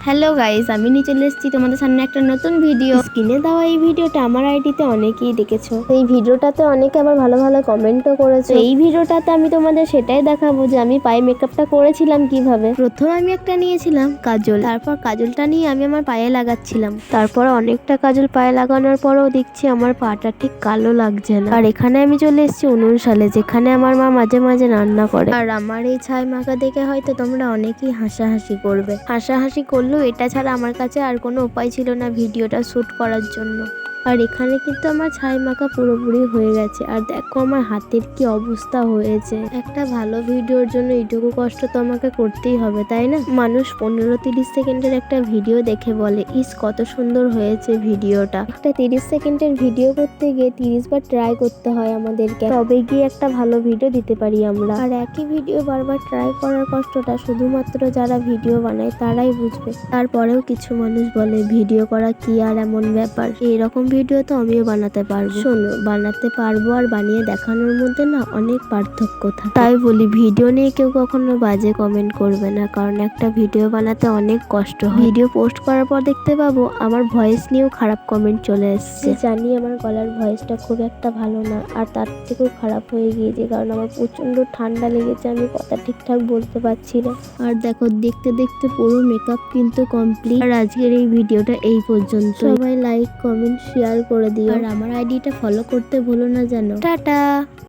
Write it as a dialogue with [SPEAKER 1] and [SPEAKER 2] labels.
[SPEAKER 1] Hello guys, আমি নিয়ে চলে এসেছি তোমাদের সামনে একটা নতুন ভিডিও। স্ক্রিনে দেওয়া এই ভিডিওটা আমার আইডিতে অনেকেই দেখেছো। এই ভিডিওটাতে অনেকে আবার ভালো ভালো কমেন্টও করেছে। এই ভিডিওটাতে আমি তোমাদের সেটাই দেখাবো যে আমি পায়ে মেকআপটা করেছিলাম কিভাবে। প্রথম আমি একটা নিয়েছিলাম কাজল, তারপর কাজলটা নিয়ে আমি আমার পায়ে লাগাচ্ছিলাম। তারপর অনেকটা কাজল পায়ে লাগানোর পরেও দেখছি আমার পাটা ঠিক কালো লাগছে না। আর এখানে আমি চলে এসেছি উনুন শালে, যেখানে আমার মা মাঝে মাঝে রান্না করে। আর আমার এই ছাই মাখা দেখে হয়তো তোমরা অনেকেই হাসাহাসি করবে। হাসাহাসি করলেও এটা ছাড়া আমার কাছে আর কোনো উপায় ছিল না ভিডিওটা শ্যুট করার জন্য। আর এখানে কিন্তু আমার ছাই মাখা পুরোপুরি হয়ে গেছে। আর দেখো আমার হাতের কি অবস্থা হয়েছে। একটা ভালো ভিডিওর জন্য এইটুকু কষ্ট তো আমাকে করতেই হবে, তাই না? মানুষ 15-30 সেকেন্ডের একটা ভিডিও দেখে বলে ইস কত সুন্দর হয়েছে ভিডিওটা। একটা 30 সেকেন্ডের ভিডিও করতে গিয়ে 30 বার ট্রাই করতে হয় আমাদেরকে, তবে গিয়ে একটা ভালো ভিডিও দিতে পারি আমরা। আর একই ভিডিও বারবার ট্রাই করার কষ্টটা শুধুমাত্র যারা ভিডিও বানায় তারাই বুঝবে। তারপরেও কিছু মানুষ বলে ভিডিও করা কি আর এমন ব্যাপার, এরকম ভিডিও তো আমিও বানাতে পারবো। শোনো, বানাতে পারবো আর বানিয়ে দেখানোর মধ্যে না অনেক পার্থক্য থাকে। তাই বলি ভিডিও নিয়ে কেউ কখনো বাজে কমেন্ট করবে না, কারণ একটা ভিডিও বানাতে অনেক কষ্ট হয়। ভিডিও পোস্ট করার পর দেখতে পাবো আমার ভয়েস নিয়েও খারাপ কমেন্ট চলে এসছে। জানি আমার গলার ভয়েসটা খুব একটা ভালো না, আর তার থেকেও খারাপ হয়ে গিয়েছে কারণ আমার প্রচন্ড ঠান্ডা লেগেছে, আমি কথা ঠিকঠাক বলতে পারছি না। আর দেখো দেখতে দেখতে পুরো মেকআপ কিন্তু কমপ্লিট। আর আজকের এই ভিডিওটা এই পর্যন্ত। সবাই লাইক কমেন্ট শেয়ার করে দিও, আর আমার আইডিটা ফলো করতে ভুলো না যেন। টাটা।